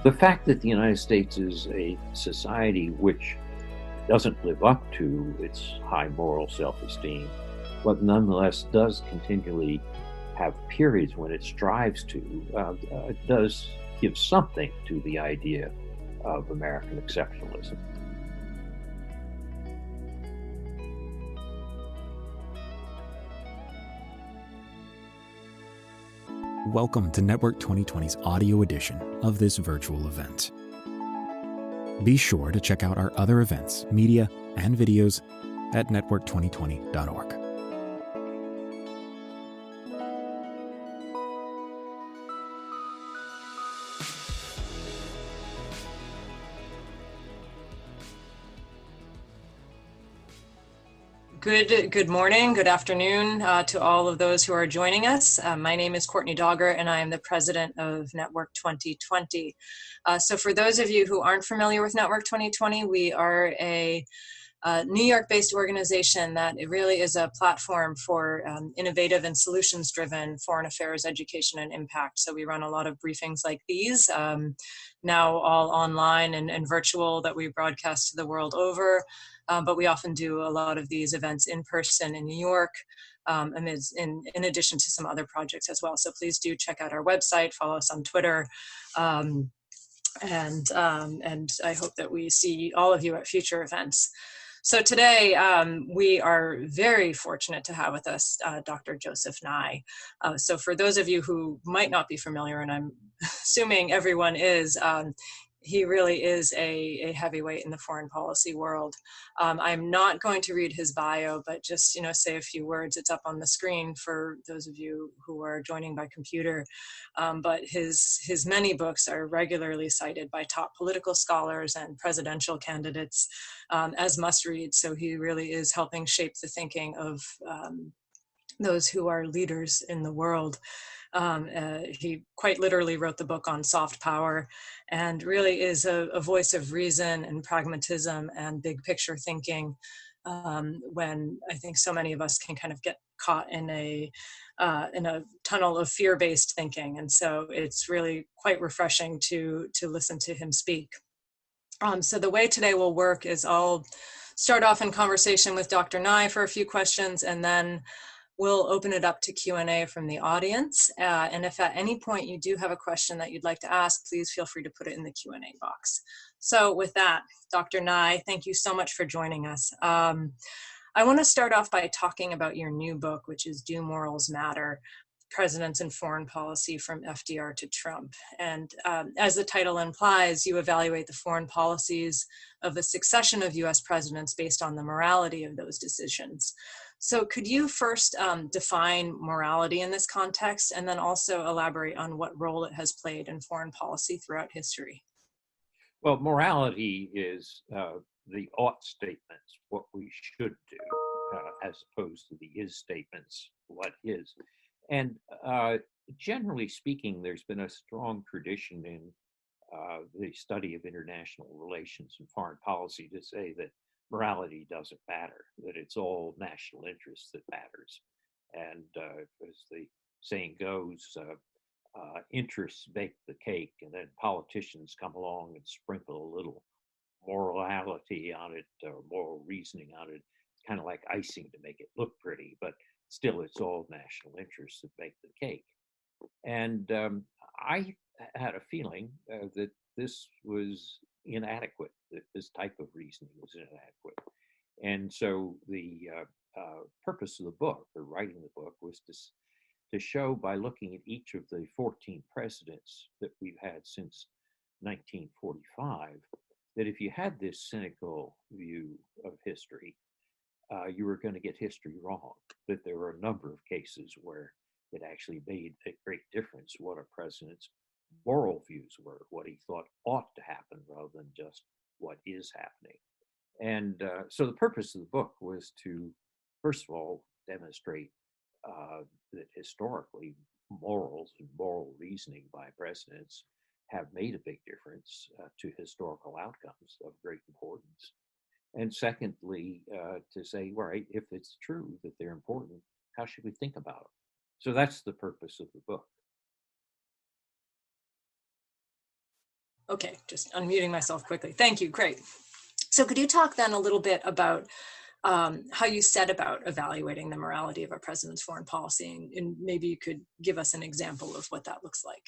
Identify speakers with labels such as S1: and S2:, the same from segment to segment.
S1: The fact that the United States is a society which doesn't live up to its high moral self-esteem, but nonetheless does continually have periods when it strives to, does give something to the idea of American exceptionalism.
S2: Welcome to Network 2020's audio edition of this virtual event. Be sure to check out our other events, media, and videos at network2020.org.
S3: Good morning, good afternoon to all of those who are joining us. My name is Courtney Dogger, and I am the president of Network 2020. So for those of you who aren't familiar with Network 2020, we are a New York-based organization that it really is a platform for innovative and solutions-driven foreign affairs education and impact. So we run a lot of briefings like these, now all online and virtual, that we broadcast to the world over. But we often do a lot of these events in person in New York, and in addition to some other projects as well. So please do check out our website, follow us on Twitter, and I hope that we see all of you at future events. So today, we are very fortunate to have with us Dr. Joseph Nye. So for those of you who might not be familiar, and I'm assuming everyone is, he really is a heavyweight in the foreign policy world. I'm not going to read his bio, but just say a few words. It's up on the screen for those of you who are joining by computer. But his many books are regularly cited by top political scholars and presidential candidates as must-read. So he really is helping shape the thinking of those who are leaders in the world. He quite literally wrote the book on soft power, and really is a voice of reason and pragmatism and big picture thinking, when I think so many of us can kind of get caught in a tunnel of fear-based thinking. And so it's really quite refreshing to listen to him speak. So the way today will work is I'll start off in conversation with Dr. Nye for a few questions, and then we'll open it up to Q&A from the audience. And if at any point you do have a question that you'd like to ask, please feel free to put it in the Q&A box. So with that, Dr. Nye, thank you so much for joining us. I want to start off by talking about your new book, which is Do Morals Matter? Presidents and Foreign Policy from FDR to Trump. And as the title implies, you evaluate the foreign policies of a succession of US presidents based on the morality of those decisions. So could you first define morality in this context, and then also elaborate on what role it has played in foreign policy throughout history?
S1: Well, morality is the ought statements, what we should do, as opposed to the is statements, what is. And generally speaking, there's been a strong tradition in the study of international relations and foreign policy to say that morality doesn't matter, that it's all national interest that matters. And as the saying goes, interests bake the cake, and then politicians come along and sprinkle a little morality on it, or moral reasoning on it, kind of like icing to make it look pretty, but still it's all national interests that make the cake. And I had a feeling that this was inadequate, that this type of reasoning was inadequate. And so the purpose of the book, or writing the book, was to show, by looking at each of the 14 presidents that we've had since 1945, that if you had this cynical view of history, you were going to get history wrong, that there were a number of cases where it actually made a great difference what a president's moral views were, what he thought ought to happen rather than just what is happening. And so the purpose of the book was to, first of all, demonstrate that historically morals and moral reasoning by presidents have made a big difference to historical outcomes of great importance. And secondly, to say, right, if it's true that they're important, how should we think about them? So that's the purpose of the book.
S3: Okay, just unmuting myself quickly. Thank you, great. So could you talk then a little bit about how you set about evaluating the morality of a president's foreign policy, and maybe you could give us an example of what that looks like.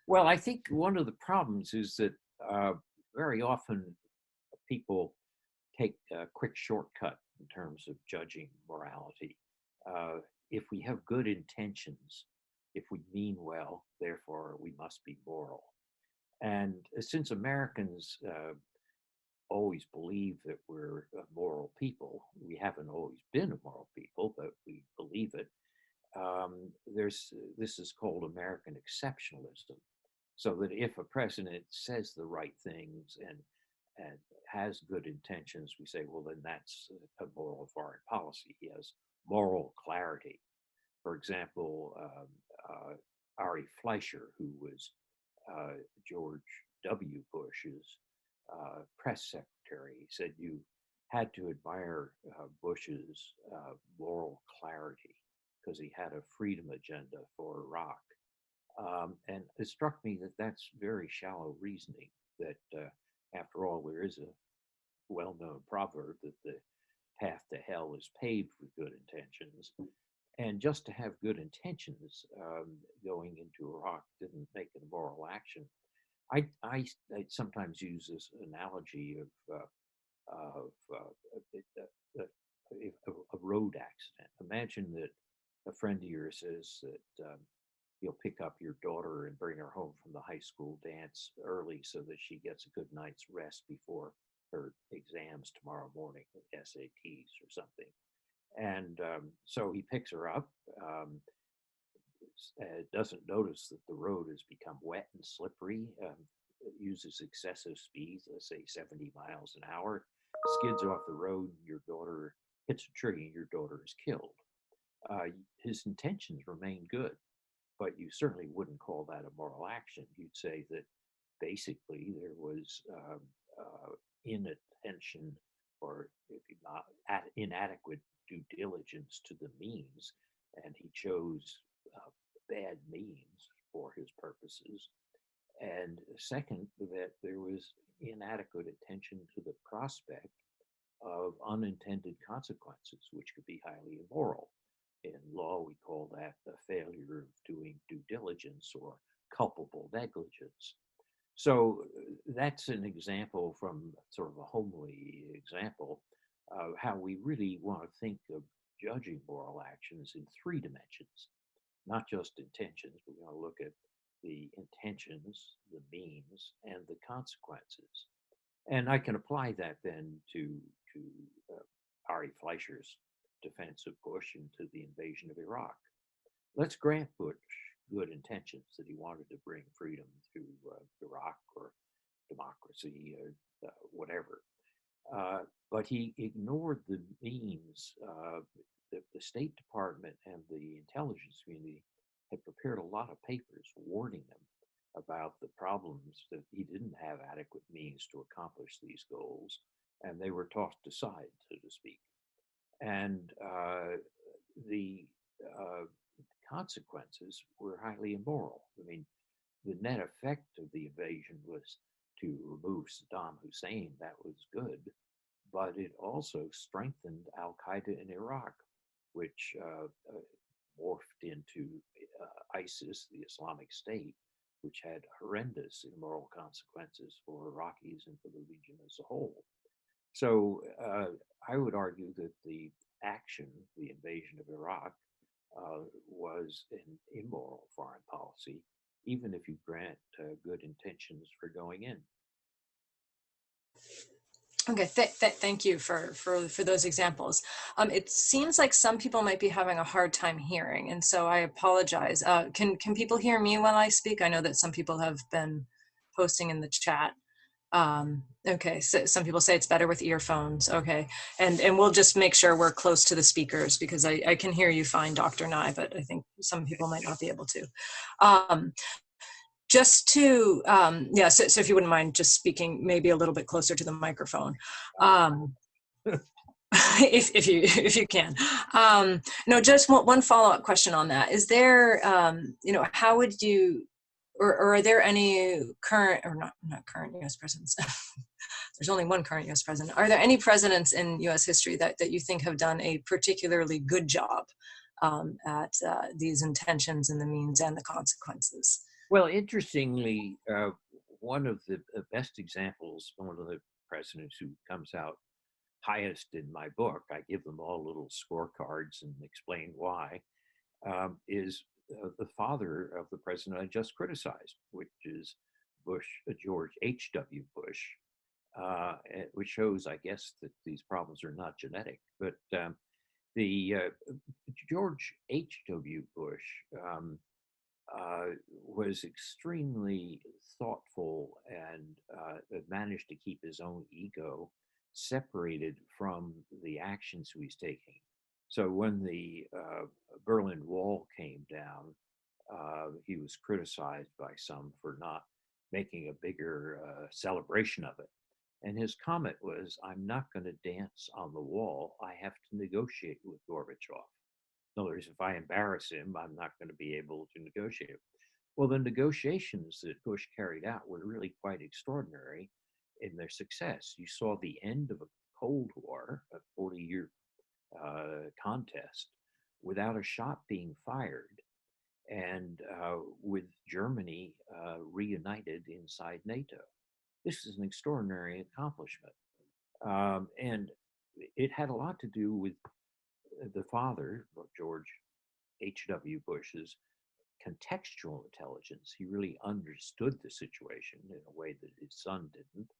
S1: Well, I think one of the problems is that very often people take a quick shortcut in terms of judging morality. If we have good intentions, if we mean well, therefore we must be moral. And since Americans always believe that we're a moral people, we haven't always been a moral people, but we believe it. This is called American exceptionalism. So that if a president says the right things and has good intentions, we say, well, then that's a moral foreign policy. He has moral clarity. For example, Ari Fleischer, who was George W. Bush's press secretary, said you had to admire Bush's moral clarity because he had a freedom agenda for Iraq. And it struck me that that's very shallow reasoning, that after all, there is a well-known proverb that the path to hell is paved with good intentions. And just to have good intentions going into Iraq didn't make it a moral action. I sometimes use this analogy of a road accident. Imagine that a friend of yours says that you'll pick up your daughter and bring her home from the high school dance early so that she gets a good night's rest before her exams tomorrow morning, SATs or something. And so he picks her up, doesn't notice that the road has become wet and slippery, uses excessive speeds, let's say 70 miles an hour, skids off the road, your daughter hits a tree and your daughter is killed. His intentions remain good, but you certainly wouldn't call that a moral action. You'd say that basically there was inattention or if not inadequate due diligence to the means, and he chose bad means for his purposes. And second, that there was inadequate attention to the prospect of unintended consequences, which could be highly immoral. In law, we call that a failure of doing due diligence or culpable negligence. So that's an example from sort of a homely example of how we really want to think of judging moral actions in three dimensions, not just intentions. We want to look at the intentions, the means, and the consequences. And I can apply that then to Ari Fleischer's defense of Bush and to the invasion of Iraq. Let's grant Bush good intentions that he wanted to bring freedom to Iraq or democracy or whatever. But he ignored the means. The State Department and the intelligence community had prepared a lot of papers warning them about the problems that he didn't have adequate means to accomplish these goals, and they were tossed aside, so to speak. And the consequences were highly immoral. I mean, the net effect of the invasion was to remove Saddam Hussein. That was good, but it also strengthened Al-Qaeda in Iraq, which morphed into ISIS, the Islamic State, which had horrendous immoral consequences for Iraqis and for the region as a whole. So I would argue that the action, the invasion of Iraq, was an immoral foreign policy, even if you grant good intentions for going in.
S3: Okay, thank you for those examples. It seems like some people might be having a hard time hearing, and so I apologize. Can people hear me while I speak? I know that some people have been posting in the chat. Okay, so some people say it's better with earphones. Okay, and we'll just make sure we're close to the speakers because I can hear you fine, Dr. Nye, but I think some people might not be able to. Just to, so if you wouldn't mind just speaking maybe a little bit closer to the microphone, if you can. No, just one follow-up question on that. Is there, how would you or are there any current, or not current U.S. presidents? There's only one current U.S. president. Are there any presidents in U.S. history that you think have done a particularly good job at these intentions and the means and the consequences?
S1: Well, interestingly, one of the best examples, one of the presidents who comes out highest in my book, I give them all little scorecards and explain why, is the father of the president I just criticized, which is George H.W. Bush, which shows, I guess, that these problems are not genetic. But the George H.W. Bush was extremely thoughtful and managed to keep his own ego separated from the actions he was taking. So when the Berlin Wall came down, he was criticized by some for not making a bigger celebration of it. And his comment was, "I'm not going to dance on the wall. I have to negotiate with Gorbachev." In other words, if I embarrass him, I'm not going to be able to negotiate. Well, the negotiations that Bush carried out were really quite extraordinary in their success. You saw the end of a Cold War, a 40-year contest, without a shot being fired, and with Germany reunited inside NATO. This is an extraordinary accomplishment. And it had a lot to do with the father, George H.W. Bush's contextual intelligence. He really understood the situation in a way that his son didn't.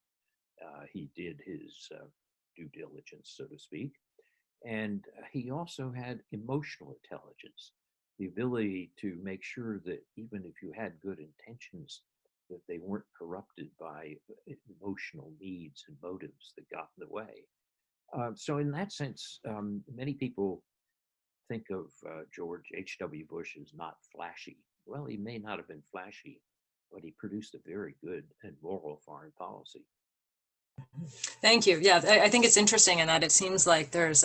S1: He did his due diligence, so to speak. And he also had emotional intelligence, the ability to make sure that even if you had good intentions, that they weren't corrupted by emotional needs and motives that got in the way. So in that sense, many people think of George H.W. Bush as not flashy. Well, he may not have been flashy, but he produced a very good and moral foreign policy.
S3: Thank you. Yeah, I think it's interesting in that it seems like there's,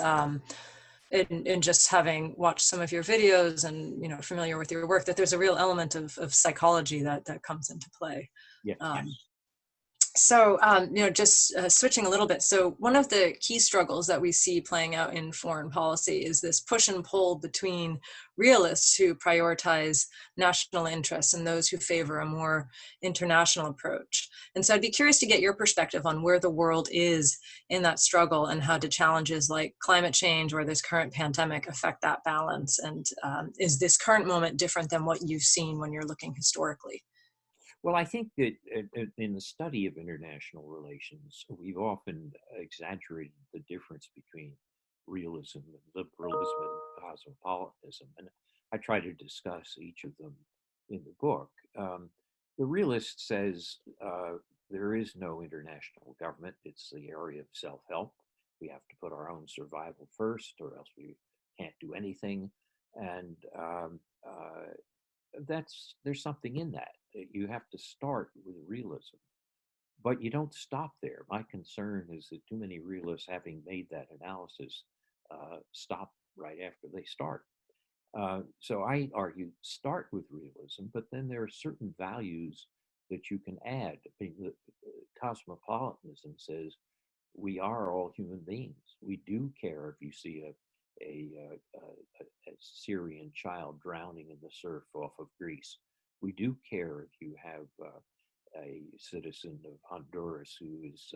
S3: in just having watched some of your videos and familiar with your work, that there's a real element of psychology that comes into play.
S1: Yes.
S3: So, just switching a little bit. So one of the key struggles that we see playing out in foreign policy is this push and pull between realists who prioritize national interests and those who favor a more international approach. And so I'd be curious to get your perspective on where the world is in that struggle and how do challenges like climate change or this current pandemic affect that balance? And is this current moment different than what you've seen when you're looking historically?
S1: Well, I think that in the study of international relations, we've often exaggerated the difference between realism and liberalism and cosmopolitanism. And I try to discuss each of them in the book. The realist says there is no international government. It's the area of self-help. We have to put our own survival first, or else we can't do anything. And there's something in that. You have to start with realism, but you don't stop there. My concern is that too many realists, having made that analysis, stop right after they start. So I argue start with realism, but then there are certain values that you can add. I mean, cosmopolitanism says we are all human beings. We do care if you see a Syrian child drowning in the surf off of Greece. We do care if you have a citizen of Honduras who is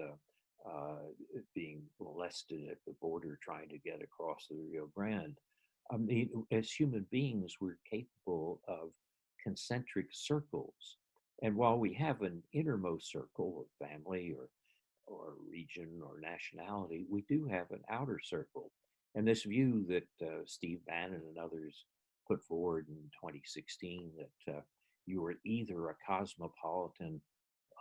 S1: being molested at the border trying to get across the Rio Grande. I mean, as human beings, we're capable of concentric circles. And while we have an innermost circle of family or region or nationality, we do have an outer circle. And this view that Steve Bannon and others put forward in 2016 that you are either a cosmopolitan,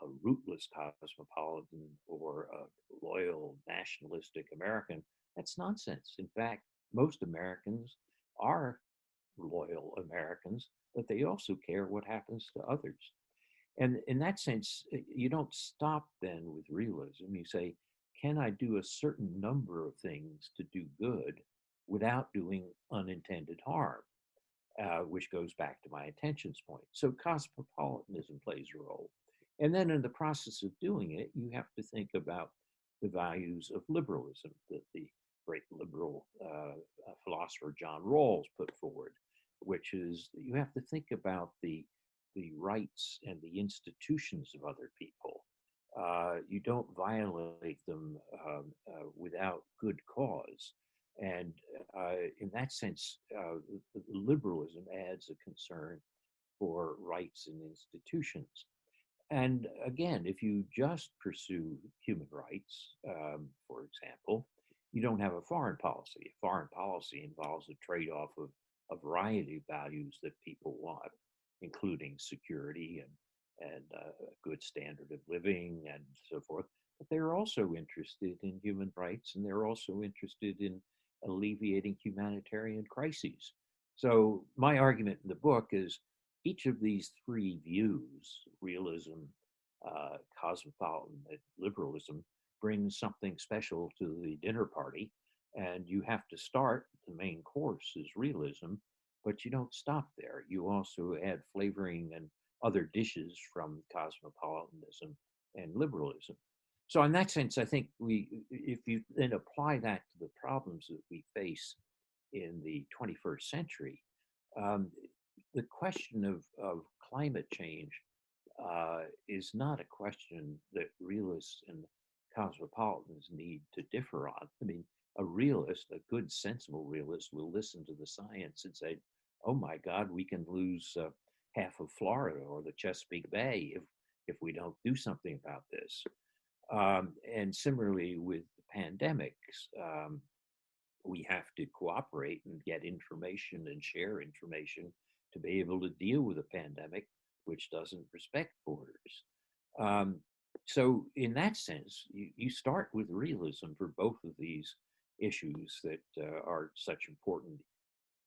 S1: a rootless cosmopolitan, or a loyal nationalistic American, that's nonsense. In fact, most Americans are loyal Americans, but they also care what happens to others. And in that sense, you don't stop then with realism. You say, can I do a certain number of things to do good without doing unintended harm? which goes back to my attentions point. So cosmopolitanism plays a role. And then in the process of doing it, you have to think about the values of liberalism that the great liberal philosopher John Rawls put forward, which is that you have to think about the rights and the institutions of other people. You don't violate them without good cause. And in that sense, liberalism adds a concern for rights and institutions. And again, if you just pursue human rights, for example, you don't have a foreign policy. A foreign policy involves a trade-off of a variety of values that people want, including security and a good standard of living and so forth. But they're also interested in human rights, and they're also interested in alleviating humanitarian crises. So my argument in the book is each of these three views, realism, cosmopolitan liberalism, brings something special to the dinner party. And you have to start, the main course is realism, but you don't stop there. You also add flavoring and other dishes from cosmopolitanism and liberalism. So in that sense, I think if you then apply that to the problems that we face in the 21st century, the question of climate change is not a question that realists and cosmopolitans need to differ on. I mean, a realist, a good, sensible realist, will listen to the science and say, oh my God, we can lose half of Florida or the Chesapeake Bay if we don't do something about this. And similarly with pandemics, we have to cooperate and get information and share information to be able to deal with a pandemic which doesn't respect borders. So in that sense, you start with realism for both of these issues that are such important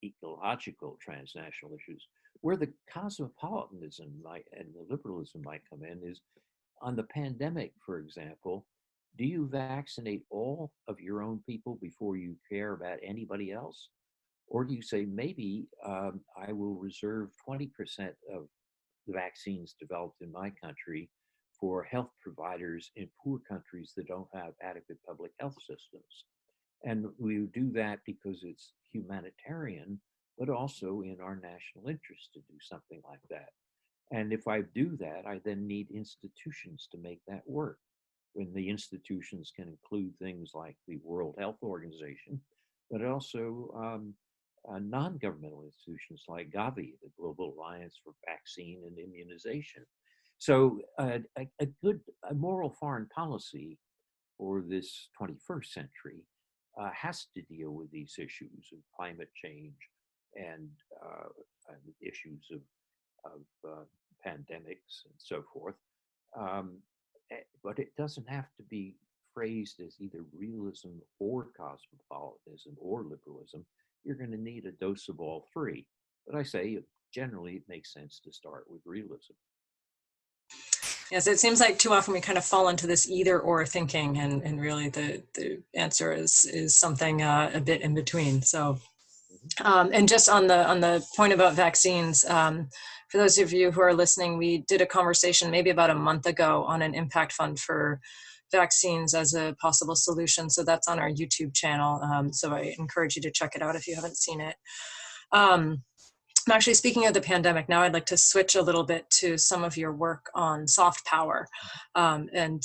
S1: ecological transnational issues. Where the cosmopolitanism and the liberalism might come in is on the pandemic, for example. Do you vaccinate all of your own people before you care about anybody else? Or do you say, maybe I will reserve 20% of the vaccines developed in my country for health providers in poor countries that don't have adequate public health systems? And we do that because it's humanitarian, but also in our national interest to do something like that. And if I do that, I then need institutions to make that work. When the institutions can include things like the World Health Organization, but also non-governmental institutions like Gavi, the Global Alliance for Vaccine and Immunization. So a moral foreign policy for this 21st century has to deal with these issues of climate change and issues of pandemics and so forth. But it doesn't have to be phrased as either realism or cosmopolitanism or liberalism. You're going to need a dose of all three. But I say, generally, it makes sense to start with realism.
S3: Yes, it seems like too often we kind of fall into this either or thinking, and really the answer is something a bit in between. So, and just on the point about vaccines, for those of you who are listening, we did a conversation maybe about a month ago on an impact fund for vaccines as a possible solution. So that's on our YouTube channel. So I encourage you to check it out if you haven't seen it. Actually, speaking of the pandemic, now I'd like to switch a little bit to some of your work on soft power. And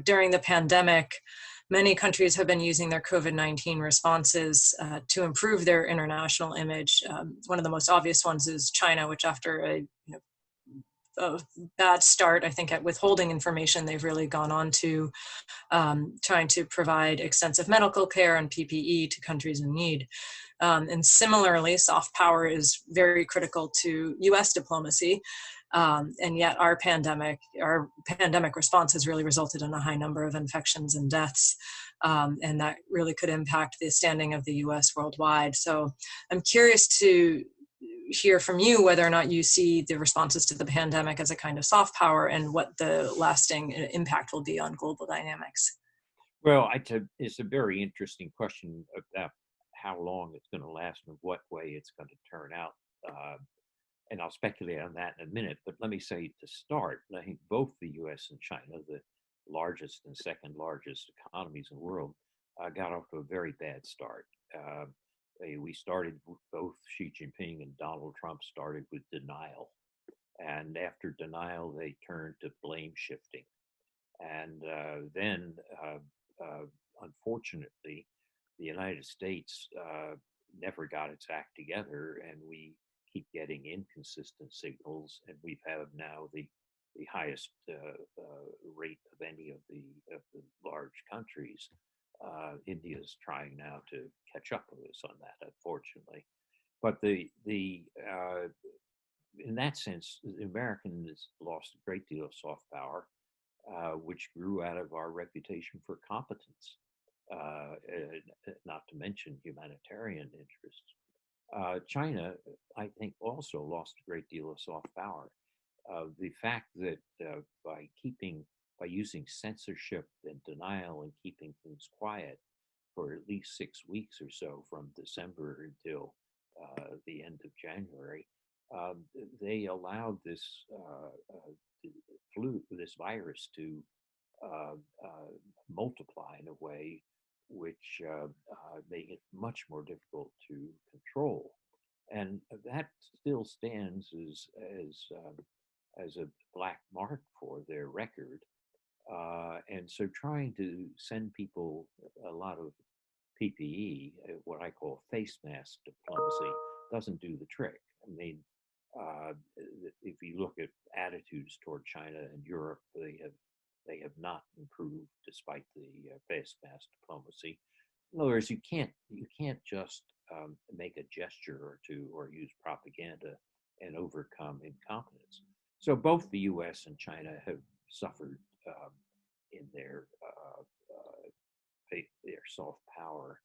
S3: during the pandemic, many countries have been using their COVID-19 responses to improve their international image. One of the most obvious ones is China, which after a bad start, I think, at withholding information, they've really gone on to trying to provide extensive medical care and PPE to countries in need. And similarly, soft power is very critical to US diplomacy. And yet our pandemic response has really resulted in a high number of infections and deaths. And that really could impact the standing of the US worldwide. So I'm curious to hear from you whether or not you see the responses to the pandemic as a kind of soft power and what the lasting impact will be on global dynamics.
S1: Well, it's a very interesting question about how long it's going to last and what way it's going to turn out. And I'll speculate on that in a minute. But let me say to start, I think both the U.S. and China, the largest and second largest economies in the world, got off to a very bad start. We started, both Xi Jinping and Donald Trump started with denial. And after denial, they turned to blame shifting. And then, unfortunately, the United States never got its act together, and we keep getting inconsistent signals. And we have now the highest rate of any of the large countries. India is trying now to catch up with us on that, unfortunately. But in that sense, the Americans lost a great deal of soft power, which grew out of our reputation for competence, not to mention humanitarian interests. China, I think, also lost a great deal of soft power. The fact that by using censorship and denial and keeping things quiet for at least 6 weeks or so, from December until the end of January, they allowed this this virus to multiply in a way which made it much more difficult to control. And that still stands as a black mark for their record. And so trying to send people a lot of PPE, what I call face mask diplomacy, doesn't do the trick. I mean, if you look at attitudes toward China and Europe, they have not improved despite the face mask diplomacy. In other words, you can't just make a gesture or two or use propaganda and overcome incompetence. So both the U.S. and China have suffered in their soft power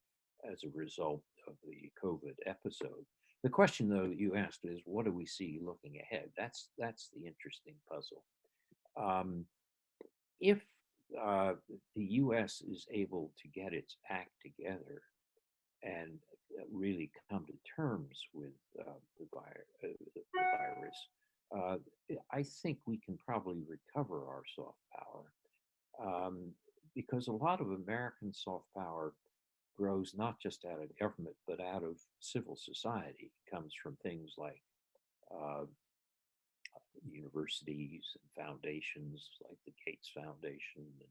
S1: as a result of the COVID episode. The question, though, that you asked is, what do we see looking ahead? That's the interesting puzzle. If the U.S. is able to get its act together and really come to terms with the virus, I think we can probably recover our soft power, because a lot of American soft power grows not just out of government, but out of civil society. It comes from things like universities and foundations like the Gates Foundation and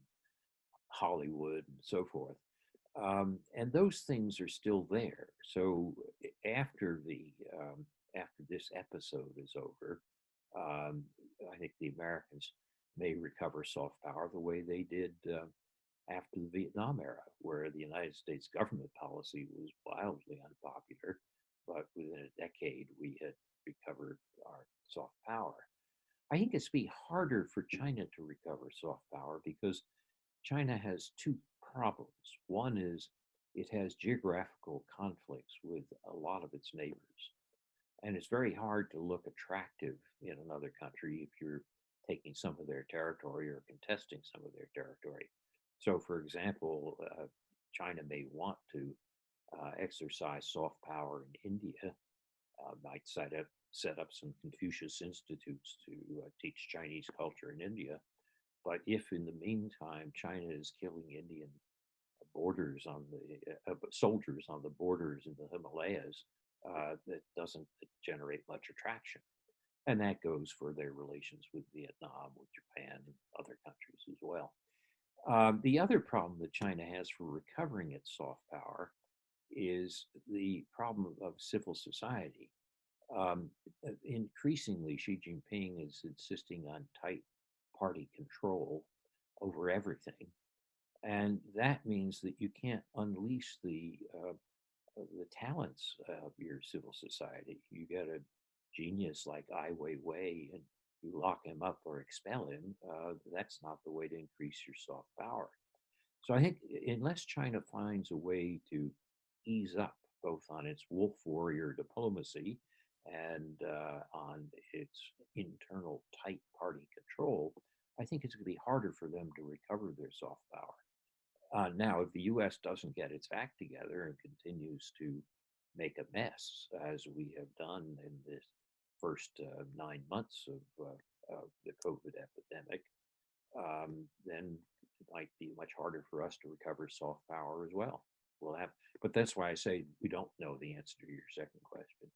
S1: Hollywood and so forth. And those things are still there. So after this episode is over, I think the Americans may recover soft power the way they did after the Vietnam era, where the United States government policy was wildly unpopular, but within a decade we had recovered our soft power. I think it's be harder for China to recover soft power because China has two problems. One is it has geographical conflicts with a lot of its neighbors. And it's very hard to look attractive in another country if you're taking some of their territory or contesting some of their territory. So, for example, China may want to exercise soft power in India, might set up some Confucius institutes to teach Chinese culture in India. But if in the meantime China is killing Indian borders on the soldiers on the borders in the Himalayas, that doesn't generate much attraction. And that goes for their relations with Vietnam, with Japan, and other countries as well. The other problem that China has for recovering its soft power is the problem of civil society. Increasingly, Xi Jinping is insisting on tight party control over everything. And that means that you can't unleash the talents of your civil society. You get a genius like Ai Weiwei and you lock him up or expel him, that's not the way to increase your soft power. So I think unless China finds a way to ease up both on its wolf warrior diplomacy and on its internal tight party control, I think it's going to be harder for them to recover their soft power. Now, if the U.S. doesn't get its act together and continues to make a mess, as we have done in this first 9 months of the COVID epidemic, then it might be much harder for us to recover soft power as well. We'll have, but that's why I say we don't know the answer to your second question.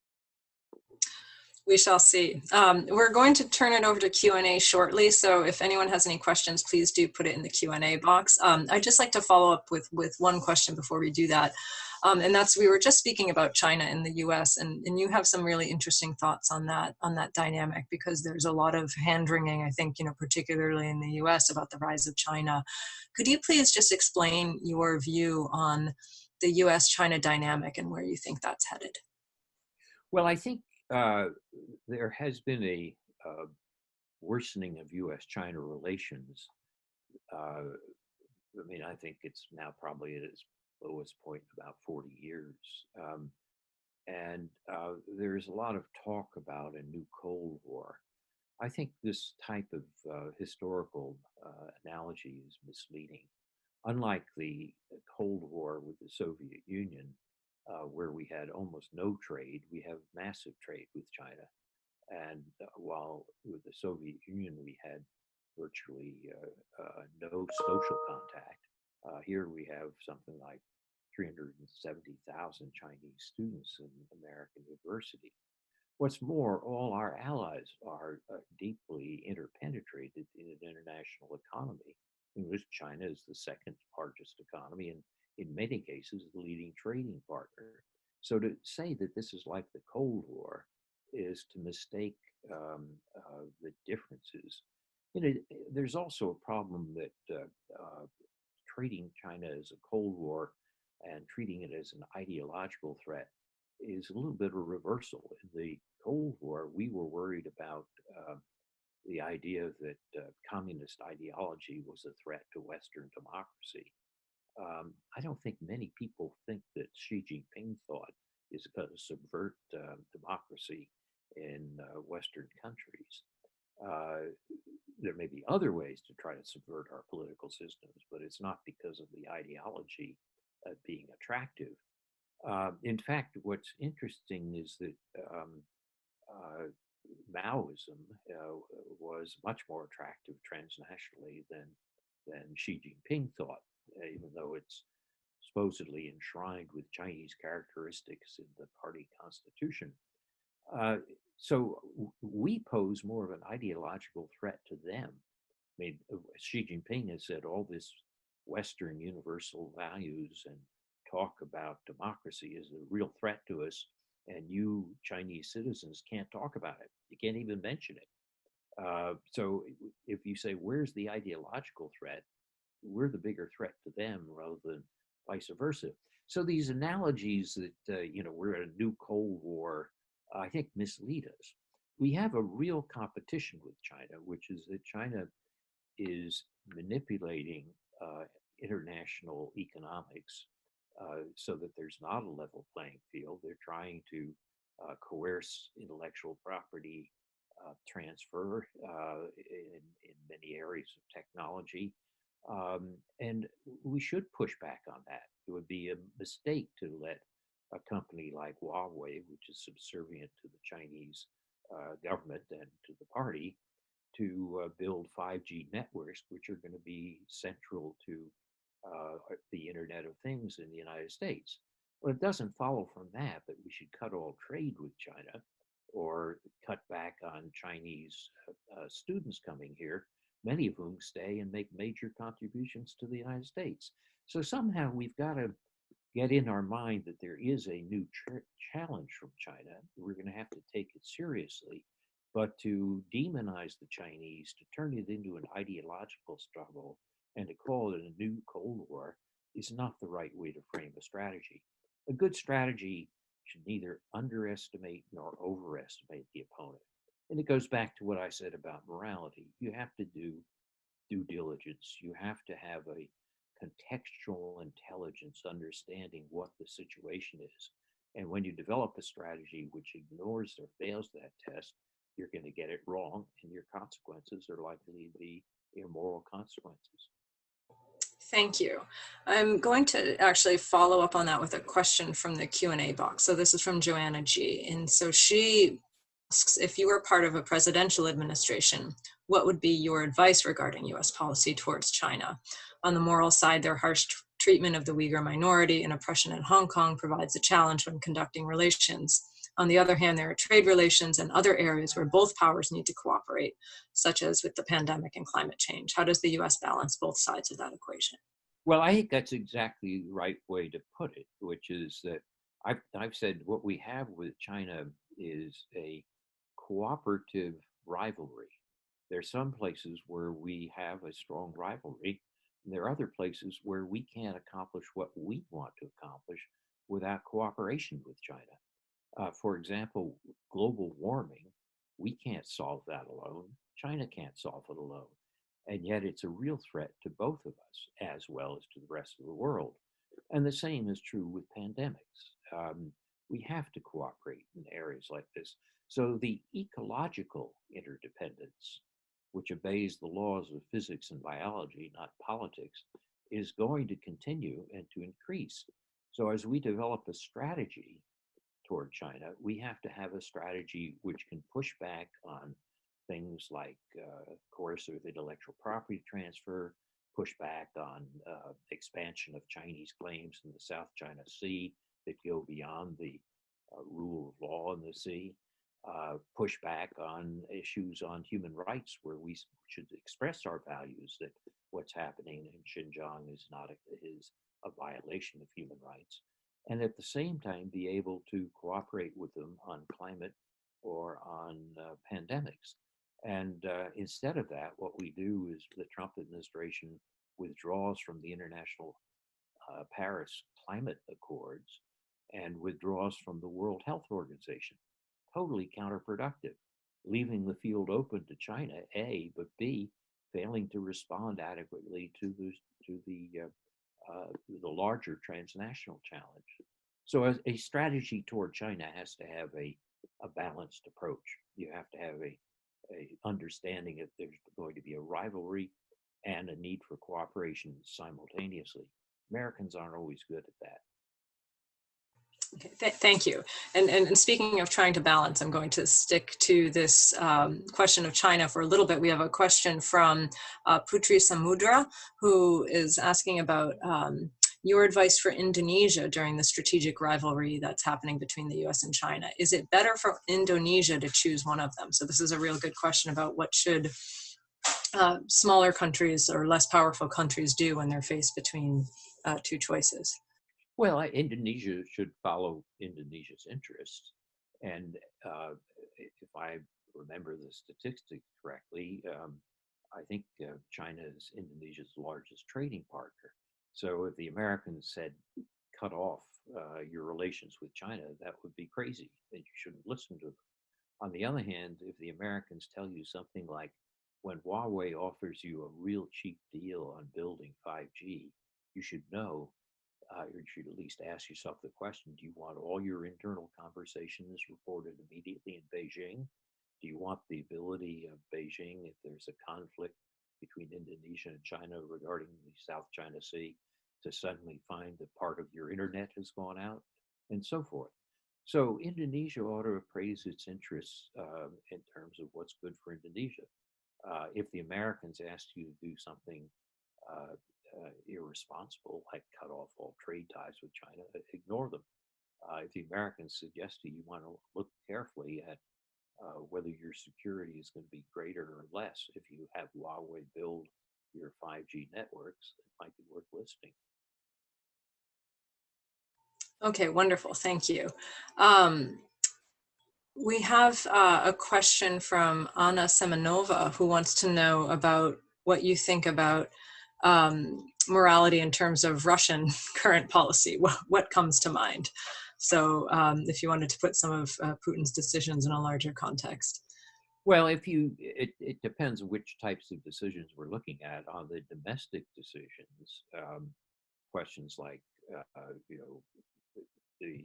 S3: We shall see. We're going to turn it over to Q&A shortly, so if anyone has any questions, please do put it in the Q&A box. I'd just like to follow up with one question before we do that, and that's, we were just speaking about China and the US, and you have some really interesting thoughts on that dynamic, because there's a lot of hand-wringing, I think, particularly in the US, about the rise of China. Could you please just explain your view on the US-China dynamic and where you think that's headed?
S1: Well, I think there has been a worsening of U.S.-China relations. I think it's now probably at its lowest point in about 40 years. And there's a lot of talk about a new Cold War. I think this type of historical analogy is misleading. Unlike the Cold War with the Soviet Union, where we had almost no trade, we have massive trade with China. And while with the Soviet Union, we had virtually no social contact, here we have something like 370,000 Chinese students in American university. What's more, all our allies are deeply interpenetrated in an international economy, in which China is the second largest economy and in many cases the leading trading partner. So to say that this is like the Cold War is to mistake the differences. There's also a problem that treating China as a Cold War and treating it as an ideological threat is a little bit of a reversal. In the Cold War, we were worried about the idea that communist ideology was a threat to Western democracy. I don't think many people think that Xi Jinping thought is going to subvert democracy in Western countries. There may be other ways to try to subvert our political systems, but it's not because of the ideology being attractive. In fact, what's interesting is that Maoism was much more attractive transnationally than Xi Jinping thought, even though it's supposedly enshrined with Chinese characteristics in the party constitution. So we pose more of an ideological threat to them. Xi Jinping has said all this Western universal values and talk about democracy is a real threat to us, and you Chinese citizens can't talk about it. You can't even mention it. So if you say, where's the ideological threat? We're the bigger threat to them rather than vice versa. So these analogies that, we're in a new Cold War, I think mislead us. We have a real competition with China, which is that China is manipulating international economics so that there's not a level playing field. They're trying to coerce intellectual property transfer in many areas of technology. And we should push back on that. It would be a mistake to let a company like Huawei, which is subservient to the Chinese government and to the party, to build 5G networks, which are going to be central to the Internet of Things in the United States. Well, it doesn't follow from that we should cut all trade with China or cut back on Chinese students coming here, many of whom stay and make major contributions to the United States. So somehow we've got to get in our mind that there is a new challenge from China. We're going to have to take it seriously. But to demonize the Chinese, to turn it into an ideological struggle, and to call it a new Cold War is not the right way to frame a strategy. A good strategy should neither underestimate nor overestimate the opponent. And it goes back to what I said about morality. You have to do due diligence. You have to have a contextual intelligence, understanding what the situation is. And when you develop a strategy which ignores or fails that test, you're going to get it wrong, and your consequences are likely to be immoral consequences.
S3: Thank you. I'm going to actually follow up on that with a question from the Q&A box. So this is from Joanna G. And so she asks, if you were part of a presidential administration, what would be your advice regarding US policy towards China? On the moral side, their harsh treatment of the Uyghur minority and oppression in Hong Kong provides a challenge when conducting relations. On the other hand, there are trade relations and other areas where both powers need to cooperate, such as with the pandemic and climate change. How does the US balance both sides of that equation?
S1: Well, I think that's exactly the right way to put it, which is that I've said what we have with China is a cooperative rivalry. There are some places where we have a strong rivalry, and there are other places where we can't accomplish what we want to accomplish without cooperation with China. For example, global warming, we can't solve that alone. China can't solve it alone. And yet it's a real threat to both of us as well as to the rest of the world. And the same is true with pandemics. We have to cooperate in areas like this. So the ecological interdependence, which obeys the laws of physics and biology, not politics, is going to continue and to increase. So as we develop a strategy toward China, we have to have a strategy which can push back on things like coercive intellectual property transfer, push back on expansion of Chinese claims in the South China Sea that go beyond the rule of law in the sea, push back on issues on human rights where we should express our values that what's happening in Xinjiang is not is a violation of human rights, and at the same time be able to cooperate with them on climate or on pandemics. And instead of that, what we do is the Trump administration withdraws from the international Paris climate accords and withdraws from the World Health Organization. Totally counterproductive, leaving the field open to China, A, but B, failing to respond adequately to the larger transnational challenge. So a strategy toward China has to have a balanced approach. You have to have a understanding that there's going to be a rivalry and a need for cooperation simultaneously. Americans aren't always good at that.
S3: Okay, thank you. And speaking of trying to balance, I'm going to stick to this question of China for a little bit. We have a question from Putri Samudra, who is asking about your advice for Indonesia during the strategic rivalry that's happening between the US and China. Is it better for Indonesia to choose one of them? So this is a real good question about what should smaller countries or less powerful countries do when they're faced between two choices.
S1: Well, Indonesia should follow Indonesia's interests. And if I remember the statistics correctly, I think China is Indonesia's largest trading partner. So if the Americans said, cut off your relations with China, that would be crazy, and you shouldn't listen to them. On the other hand, if the Americans tell you something like, when Huawei offers you a real cheap deal on building 5G, you should know, you should at least ask yourself the question, do you want all your internal conversations reported immediately in Beijing? Do you want the ability of Beijing, if there's a conflict between Indonesia and China regarding the South China Sea, to suddenly find that part of your internet has gone out, and so forth? So Indonesia ought to appraise its interests in terms of what's good for Indonesia. If the Americans asked you to do something irresponsible, like cut off all trade ties with China, ignore them. If the Americans suggest to you, want to look carefully at whether your security is going to be greater or less if you have Huawei build your 5G networks, it might be worth listening.
S3: Okay, wonderful. Thank you. We have a question from Anna Semenova, who wants to know about what you think about morality in terms of Russian current policy. What comes to mind? So if you wanted to put some of Putin's decisions in a larger context.
S1: Well, it depends which types of decisions we're looking at. On the domestic decisions, questions like, the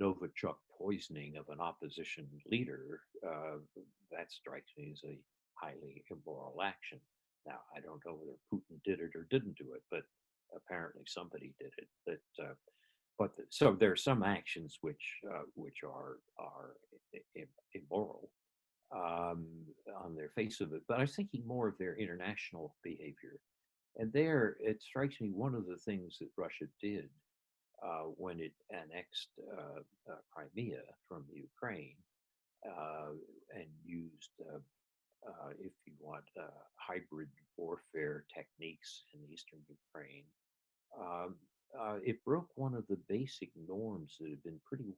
S1: Novichok poisoning of an opposition leader, that strikes me as a highly immoral action. Now, I don't know whether Putin did it or didn't do it, but apparently somebody did it. So there are some actions which are immoral on their face of it. But I was thinking more of their international behavior, and there it strikes me one of the things that Russia did when it annexed Crimea from Ukraine and used, if you want, hybrid warfare techniques in eastern Ukraine. Um, it broke one of the basic norms that had been pretty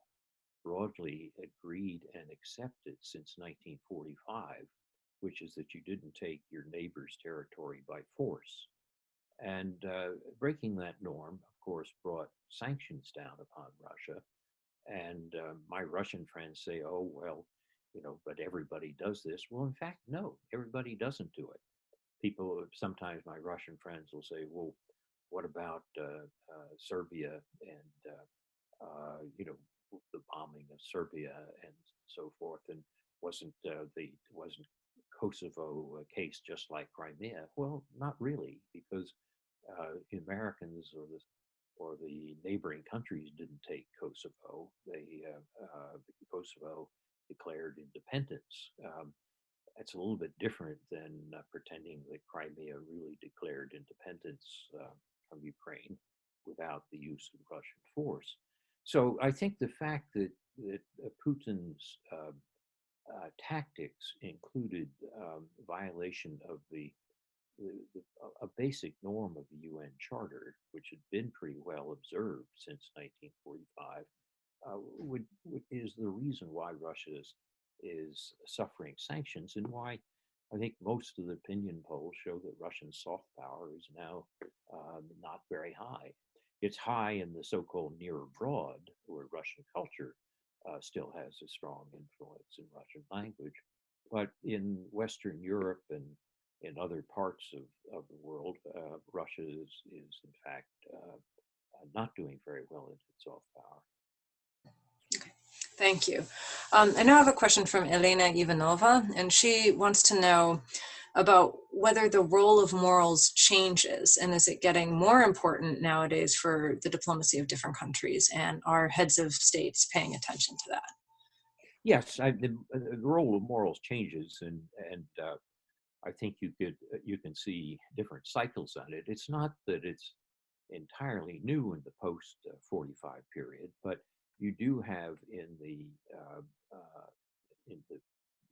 S1: broadly agreed and accepted since 1945, which is that you didn't take your neighbor's territory by force. And breaking that norm, of course, brought sanctions down upon Russia. And my Russian friends say, oh, well, but everybody does this. Well, in fact, no, everybody doesn't do it. People, sometimes my Russian friends will say, well, what about Serbia and, the bombing of Serbia and so forth? And wasn't Kosovo a case just like Crimea? Well, not really, because the Americans or the neighboring countries didn't take Kosovo. Kosovo declared independence. It's a little bit different than pretending that Crimea really declared independence from Ukraine without the use of Russian force. So I think the fact that Putin's tactics included violation of a basic norm of the UN Charter, which had been pretty well observed since 1945, is the reason why Russia is suffering sanctions, and why I think most of the opinion polls show that Russian soft power is now not very high. It's high in the so-called near abroad, where Russian culture still has a strong influence in Russian language. But in Western Europe and in other parts of the world, Russia is in fact not doing very well in its soft power.
S3: Okay, thank you. I now have a question from Elena Ivanova, and she wants to know about whether the role of morals changes, and is it getting more important nowadays for the diplomacy of different countries, and are heads of states paying attention to that?
S1: Yes, the role of morals changes, and I think you can see different cycles on it. It's not that it's entirely new in the post 45 period, but you do have in the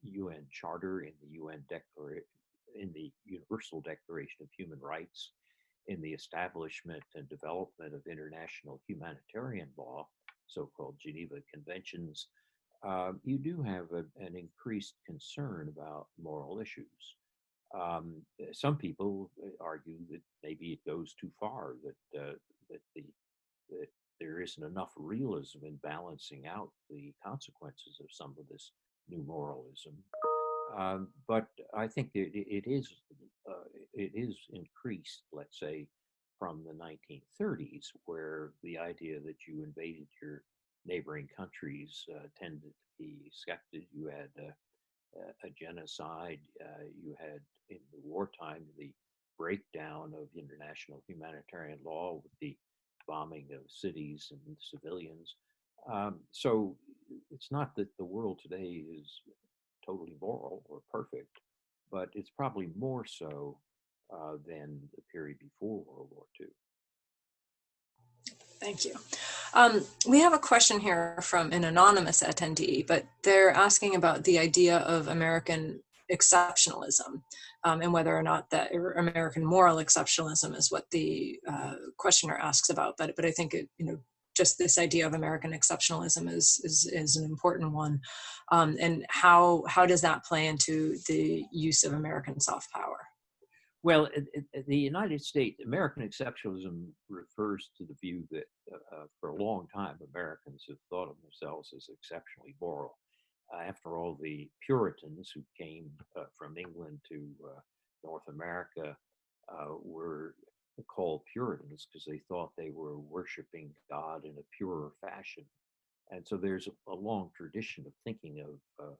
S1: UN Charter, in the UN Declaration, in the Universal Declaration of Human Rights, in the establishment and development of international humanitarian law, so-called Geneva Conventions, you do have an increased concern about moral issues. Some people argue that maybe it goes too far, that there isn't enough realism in balancing out the consequences of some of this new moralism. But I think it is increased, let's say, from the 1930s, where the idea that you invaded your neighboring countries tended to be accepted. You had a genocide. You had, in the wartime, the breakdown of international humanitarian law with the bombing of cities and civilians. So it's not that the world today is totally moral or perfect, but it's probably more so than the period before World War II.
S3: Thank you. We have a question here from an anonymous attendee, but they're asking about the idea of American exceptionalism and whether or not that American moral exceptionalism is what the questioner asks about. But I think just this idea of American exceptionalism is an important one, and how does that play into the use of American soft power?
S1: Well, the United States, American exceptionalism refers to the view that for a long time, Americans have thought of themselves as exceptionally moral. After all, the Puritans who came from England to North America were called Puritans because they thought they were worshiping God in a purer fashion. And so there's a long tradition of thinking of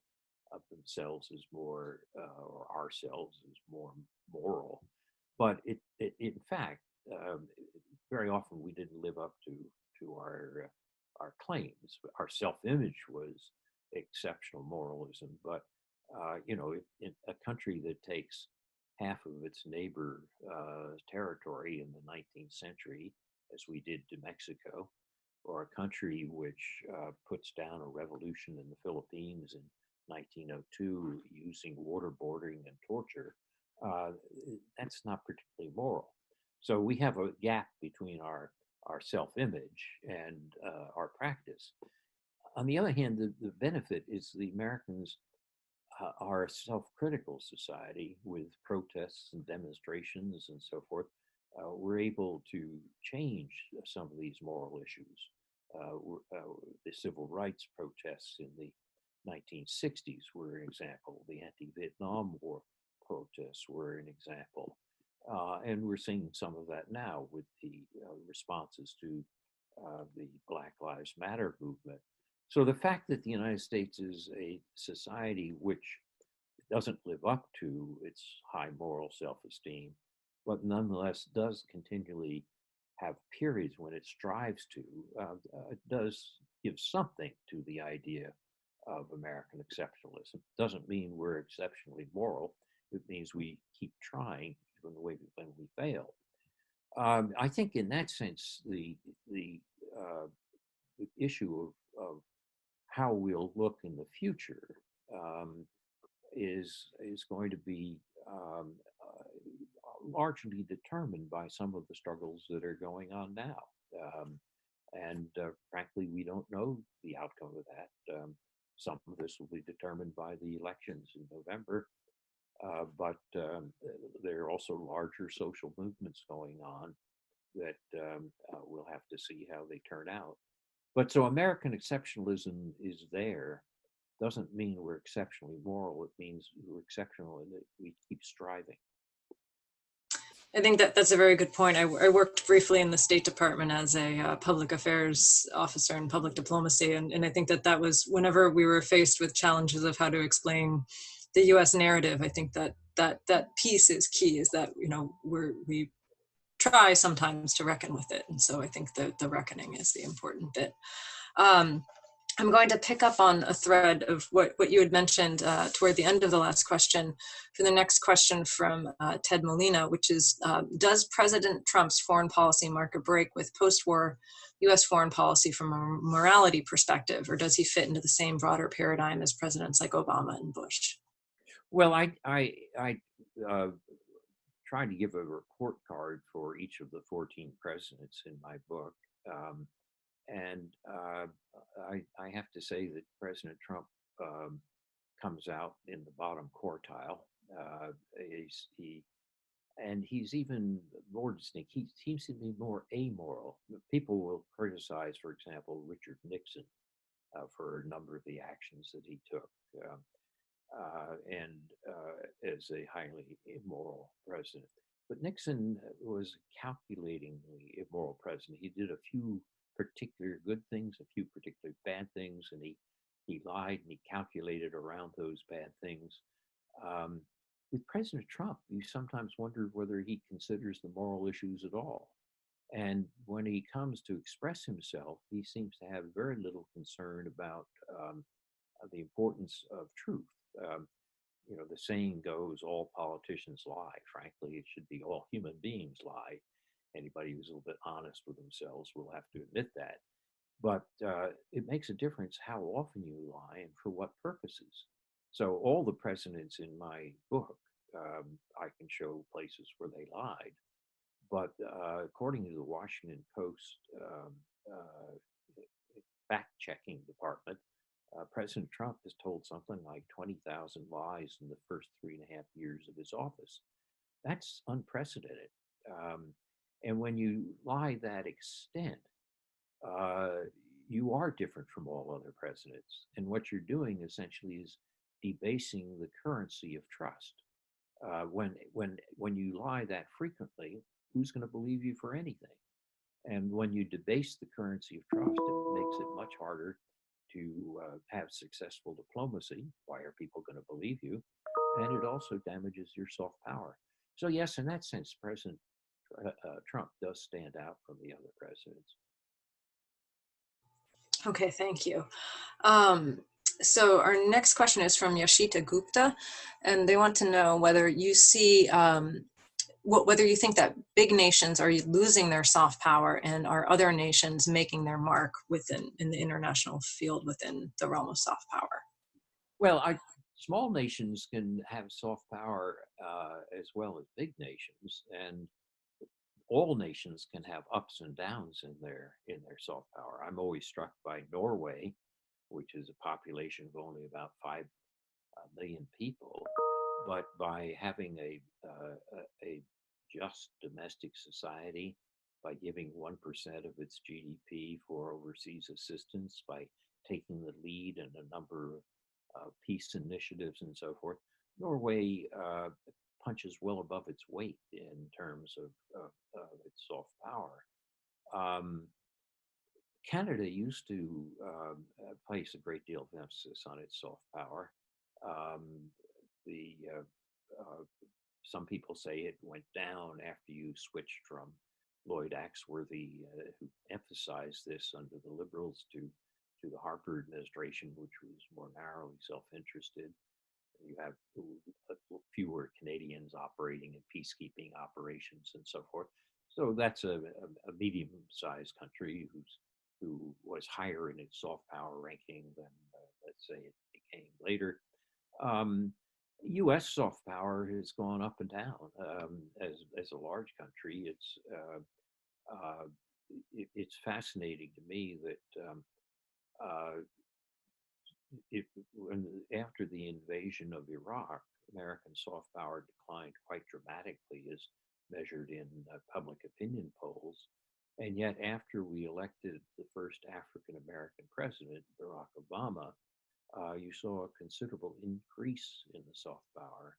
S1: of themselves as more, or ourselves as more moral. But in fact, very often we didn't live up to our claims. Our self-image was exceptional moralism, but in a country that takes half of its neighbor territory in the 19th century, as we did to Mexico, or a country which puts down a revolution in the Philippines in 1902 using waterboarding and torture, that's not particularly moral. So we have a gap between our self-image and our practice. On the other hand, the benefit is the Americans are a self-critical society with protests and demonstrations and so forth. We're able to change some of these moral issues. The civil rights protests in the 1960s were an example. The anti-Vietnam War protests were an example. And we're seeing some of that now with the responses to the Black Lives Matter movement. So the fact that the United States is a society which doesn't live up to its high moral self-esteem, but nonetheless does continually have periods when it strives to, it does give something to the idea of American exceptionalism. Doesn't mean we're exceptionally moral. It means we keep trying even when we fail. I think in that sense, the issue of how we'll look in the future is going to be largely determined by some of the struggles that are going on now. And frankly, we don't know the outcome of that. Some of this will be determined by the elections in November, but there are also larger social movements going on that we'll have to see how they turn out. But so American exceptionalism is there. Doesn't mean we're exceptionally moral. It means we're exceptional and that we keep striving.
S3: I think that's a very good point. I worked briefly in the State Department as a public affairs officer in public diplomacy. And I think that was whenever we were faced with challenges of how to explain the US narrative, I think that piece is key, is that, we try sometimes to reckon with it. And so I think that the reckoning is the important bit. I'm going to pick up on a thread of what you had mentioned toward the end of the last question for the next question from Ted Molina, which is, does President Trump's foreign policy mark a break with post-war US foreign policy from a morality perspective, or does he fit into the same broader paradigm as presidents like Obama and Bush?
S1: Well, I tried to give a report card for each of the 14 presidents in my book. And I have to say that President Trump comes out in the bottom quartile. He's even more distinct. He seems to be more amoral. People will criticize, for example, Richard Nixon for a number of the actions that he took, and as a highly immoral president. But Nixon was a calculatingly immoral president. He did a few particular good things, a few particular bad things, and he lied and he calculated around those bad things. With President Trump, you sometimes wonder whether he considers the moral issues at all. And when he comes to express himself, he seems to have very little concern about the importance of truth. The saying goes, all politicians lie. Frankly, it should be all human beings lie. Anybody who's a little bit honest with themselves will have to admit that. But it makes a difference how often you lie and for what purposes. So all the presidents in my book, I can show places where they lied. But according to the Washington Post fact-checking department, President Trump has told something like 20,000 lies in the first 3.5 years of his office. That's unprecedented. And when you lie that extent, you are different from all other presidents. And what you're doing essentially is debasing the currency of trust. When you lie that frequently, who's going to believe you for anything? And when you debase the currency of trust, it makes it much harder to have successful diplomacy. Why are people going to believe you? And it also damages your soft power. So yes, in that sense, President Trump does stand out from the other presidents.
S3: Okay, thank you. So our next question is from Yashita Gupta, and they want to know whether you see, whether you think that big nations are losing their soft power and are other nations making their mark in the international field within the realm of soft power?
S1: Well, small nations can have soft power as well as big nations, and all nations can have ups and downs in their soft power. I'm always struck by Norway, which is a population of only about 5 million people, but by having a just domestic society, by giving 1% of its GDP for overseas assistance, by taking the lead in a number of peace initiatives and so forth, Norway punches well above its weight in terms of its soft power. Canada used to place a great deal of emphasis on its soft power. Some people say it went down after you switched from Lloyd Axworthy, who emphasized this under the Liberals, to the Harper administration, which was more narrowly self-interested. You have fewer Canadians operating in peacekeeping operations and so forth. So that's a medium-sized country who was higher in its soft power ranking than, let's say, it became later. U.S. soft power has gone up and down. As a large country, it's fascinating to me that after the invasion of Iraq, American soft power declined quite dramatically as measured in public opinion polls. And yet, after we elected the first African American president, Barack Obama, you saw a considerable increase in the soft power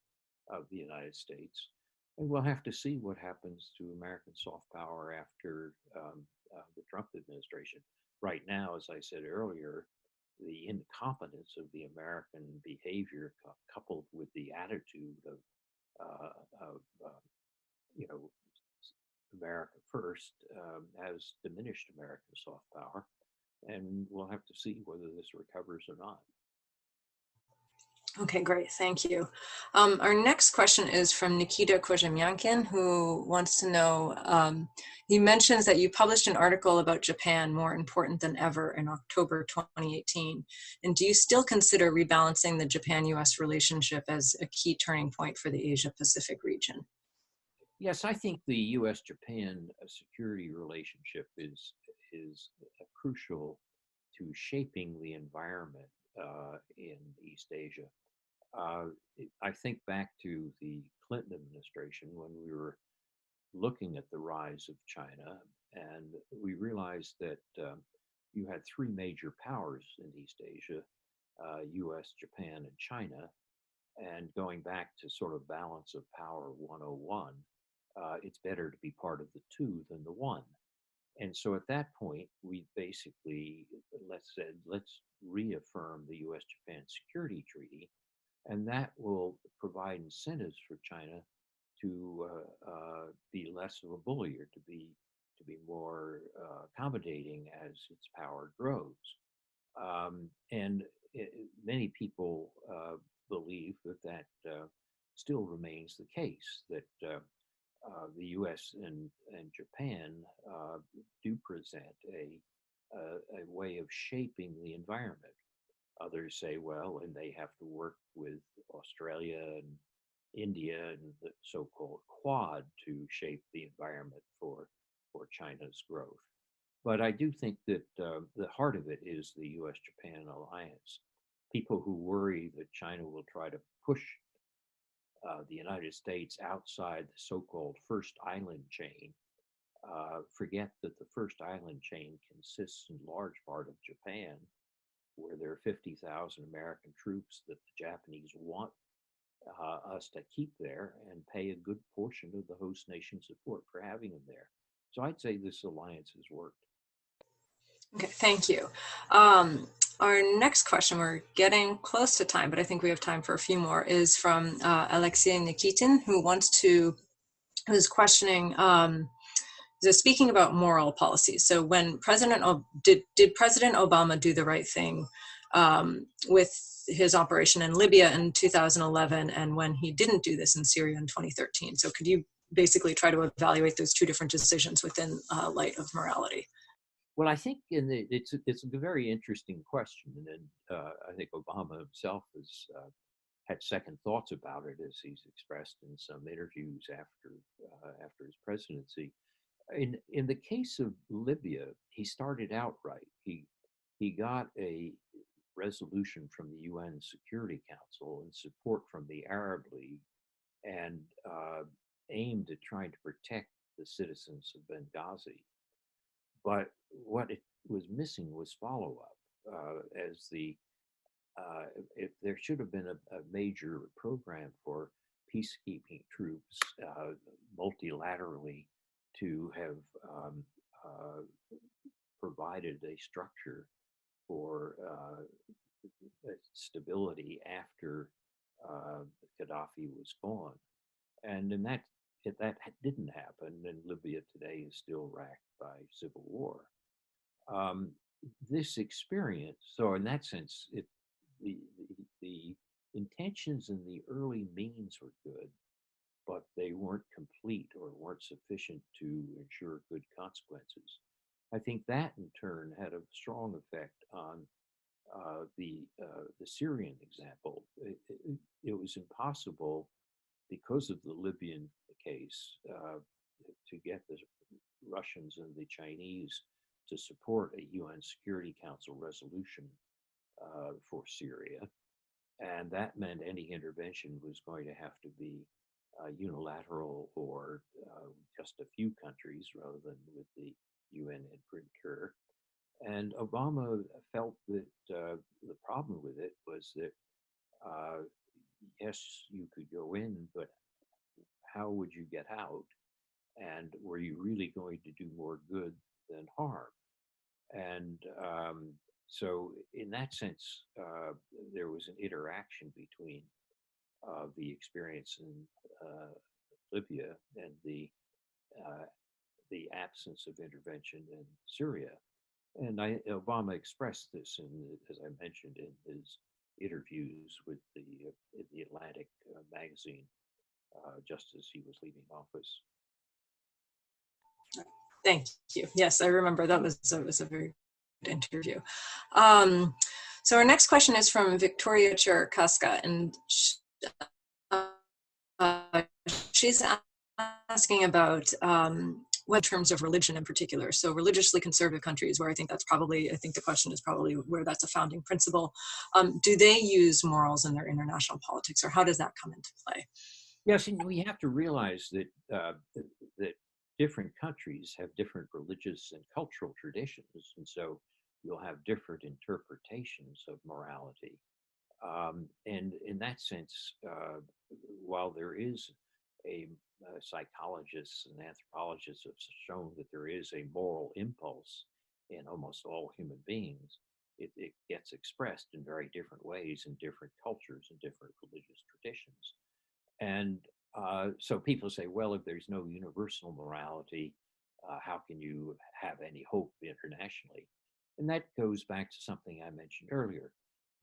S1: of the United States. And we'll have to see what happens to American soft power after the Trump administration. Right now, as I said earlier, the incompetence of the American behavior, coupled with the attitude of America first, has diminished American soft power, and we'll have to see whether this recovers or not.
S3: Okay, great. Thank you. Our next question is from Nikita Kozhemyankin, who wants to know, he mentions that you published an article about Japan, more important than ever, in October 2018. And do you still consider rebalancing the Japan-US relationship as a key turning point for the Asia-Pacific region?
S1: Yes, I think the U.S.-Japan security relationship is crucial to shaping the environment in East Asia. I think back to the Clinton administration when we were looking at the rise of China, and we realized that you had three major powers in East Asia, US, Japan, and China. And going back to sort of balance of power 101, it's better to be part of the two than the one. And so at that point, we basically said, let's reaffirm the US-Japan Security Treaty, and that will provide incentives for China to be less of a bully, or to be more accommodating as its power grows. Many people believe that still remains the case, that the U.S. and Japan do present a way of shaping the environment. Others say, well, and they have to work with Australia and India and the so-called Quad to shape the environment for China's growth. But I do think that the heart of it is the U.S.-Japan alliance. People who worry that China will try to push the United States outside the so-called first island chain forget that the first island chain consists in large part of Japan, where there are 50,000 American troops that the Japanese want us to keep there and pay a good portion of the host nation support for having them there. So I'd say this alliance has worked.
S3: Okay, thank you. Our next question, we're getting close to time, but I think we have time for a few more, is from Alexei Nikitin, who's questioning, so speaking about moral policies. So when did President Obama do the right thing with his operation in Libya in 2011, and when he didn't do this in Syria in 2013? So could you basically try to evaluate those two different decisions within light of morality?
S1: Well, I think it's a very interesting question, and I think Obama himself has had second thoughts about it, as he's expressed in some interviews after his presidency. In the case of Libya, he started out right. He got a resolution from the UN Security Council and support from the Arab League, and aimed at trying to protect the citizens of Benghazi. But what it was missing was follow up, as if there should have been a major program for peacekeeping troops multilaterally to have provided a structure for stability after Gaddafi was gone. And in that didn't happen, and Libya today is still racked by civil war. This experience, so in that sense, the intentions and the early means were good, but they weren't complete or weren't sufficient to ensure good consequences. I think that in turn had a strong effect on the Syrian example. It was impossible because of the Libyan case to get the Russians and the Chinese to support a UN Security Council resolution for Syria. And that meant any intervention was going to have to be unilateral or just a few countries rather than with the UN in concur. And Obama felt that the problem with it was that, yes, you could go in, but how would you get out? And were you really going to do more good than harm? And so, in that sense, there was an interaction between the experience in Libya and the absence of intervention in Syria. And Obama expressed this, as I mentioned, in his interviews with the Atlantic magazine just as he was leaving office.
S3: Thank you. Yes, I remember that was a very good interview. So our next question is from Victoria Cherkaska, and she's asking about what terms of religion in particular. So religiously conservative countries, where I think the question is probably where that's a founding principle. Do they use morals in their international politics, or how does that come into play?
S1: Yes, and we have to realize that that different countries have different religious and cultural traditions, and so you'll have different interpretations of morality. And in that sense, while there is psychologists and anthropologists have shown that there is a moral impulse in almost all human beings, it gets expressed in very different ways in different cultures and different religious traditions. And so people say, well, if there's no universal morality, how can you have any hope internationally? And that goes back to something I mentioned earlier,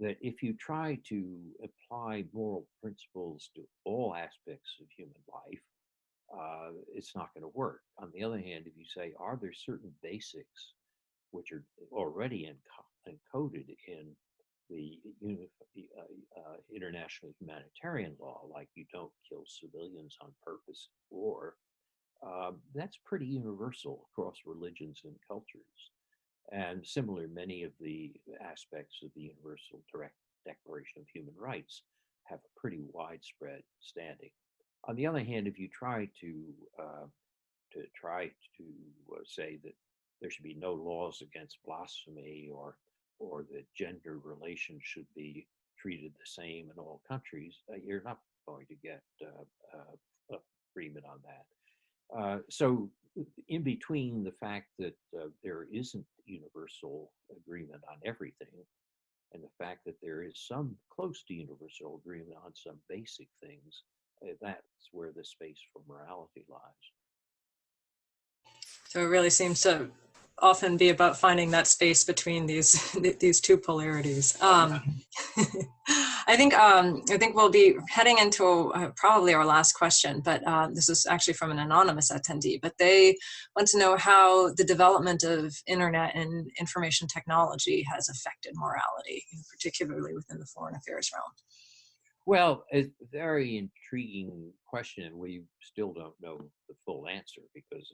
S1: that if you try to apply moral principles to all aspects of human life, it's not going to work. On the other hand, if you say, are there certain basics which are already encoded in the international humanitarian law, like you don't kill civilians on purpose in war, that's pretty universal across religions and cultures. And similar, many of the aspects of the Universal Declaration of Human Rights have a pretty widespread standing. On the other hand, if you try to say that there should be no laws against blasphemy, or that gender relations should be treated the same in all countries, you're not going to get agreement on that. So in between the fact that there isn't universal agreement on everything and the fact that there is some close to universal agreement on some basic things, that's where the space for morality lies.
S3: So it really seems to often be about finding that space between these two polarities. I think we'll be heading into probably our last question, but this is actually from an anonymous attendee. But they want to know how the development of internet and information technology has affected morality, particularly within the foreign affairs realm.
S1: Well, it's a very intriguing question, and we still don't know the full answer because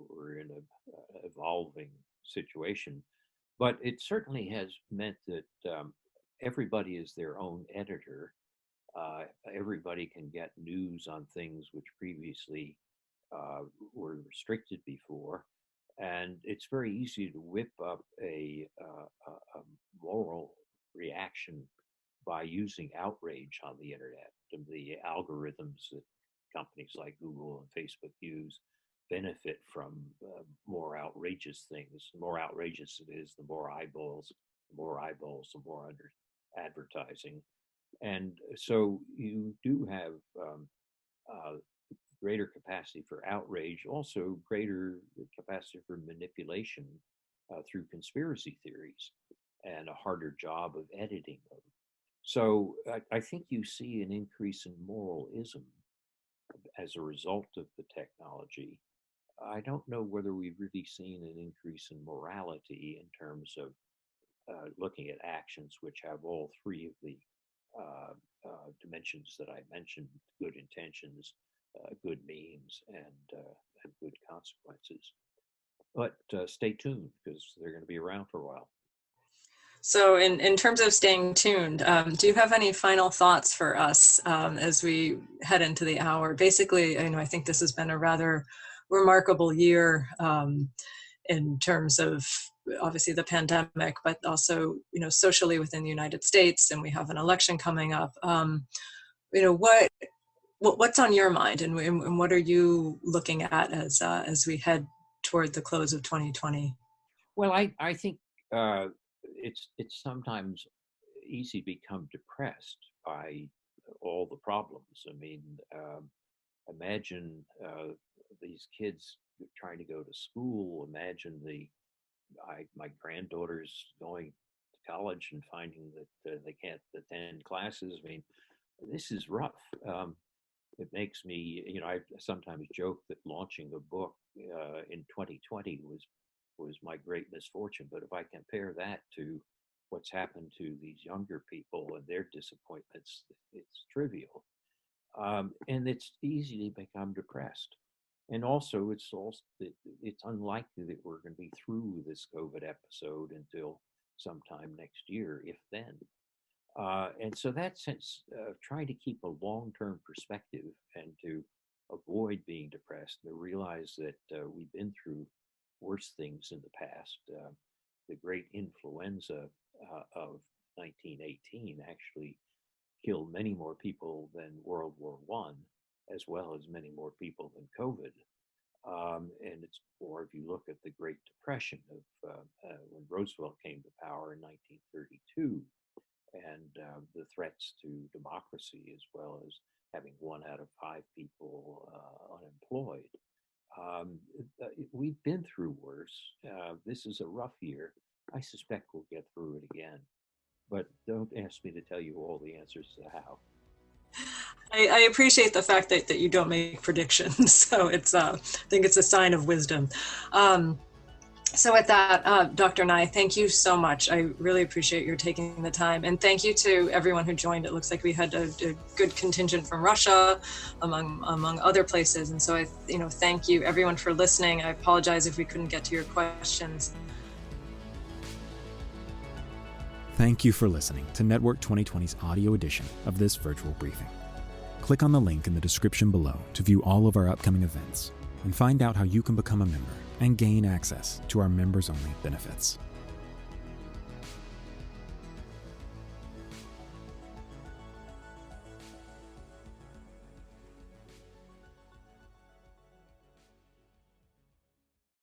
S1: we're in an evolving situation. But it certainly has meant that everybody is their own editor. Everybody can get news on things which previously were restricted before. And it's very easy to whip up a moral reaction by using outrage on the internet. The algorithms that companies like Google and Facebook use benefit from more outrageous things. The more outrageous it is, the more eyeballs, the more under advertising. And so you do have greater capacity for outrage, also greater capacity for manipulation through conspiracy theories, and a harder job of editing them. So I think you see an increase in moralism as a result of the technology. I don't know whether we've really seen an increase in morality in terms of looking at actions which have all three of the dimensions that I mentioned: good intentions, good means, and good consequences. But stay tuned, because they're going to be around for a while.
S3: So in terms of staying tuned, do you have any final thoughts for us as we head into the hour? Basically, I think this has been a rather remarkable year in terms of obviously the pandemic, but also, socially within the United States, and we have an election coming up. What's on your mind, and what are you looking at as we head toward the close of 2020?
S1: Well, I think it's sometimes easy to become depressed by all the problems. I mean, imagine these kids trying to go to school. Imagine my granddaughter's going to college and finding that they can't attend classes. I mean, this is rough. It makes me, I sometimes joke that launching a book in 2020 was my great misfortune. But if I compare that to what's happened to these younger people and their disappointments, it's trivial. And it's easy to become depressed. And also, it's unlikely that we're going to be through this COVID episode until sometime next year, if then. And so that sense, trying to keep a long-term perspective and to avoid being depressed, and to realize that we've been through worse things in the past. The great influenza of 1918 actually killed many more people than World War I, as well as many more people than COVID. Or if you look at the Great Depression of when Roosevelt came to power in 1932, and the threats to democracy, as well as having 1 out of 5 people unemployed. We've been through worse. This is a rough year. I suspect we'll get through it again. But don't ask me to tell you all the answers to how.
S3: I appreciate the fact that you don't make predictions. So I think it's a sign of wisdom. So with that, Dr. Nye, thank you so much. I really appreciate your taking the time. And thank you to everyone who joined. It looks like we had a good contingent from Russia, among other places. And so thank you everyone for listening. I apologize if we couldn't get to your questions.
S2: Thank you for listening to Network 2020's audio edition of this virtual briefing. Click on the link in the description below to view all of our upcoming events and find out how you can become a member and gain access to our members-only benefits.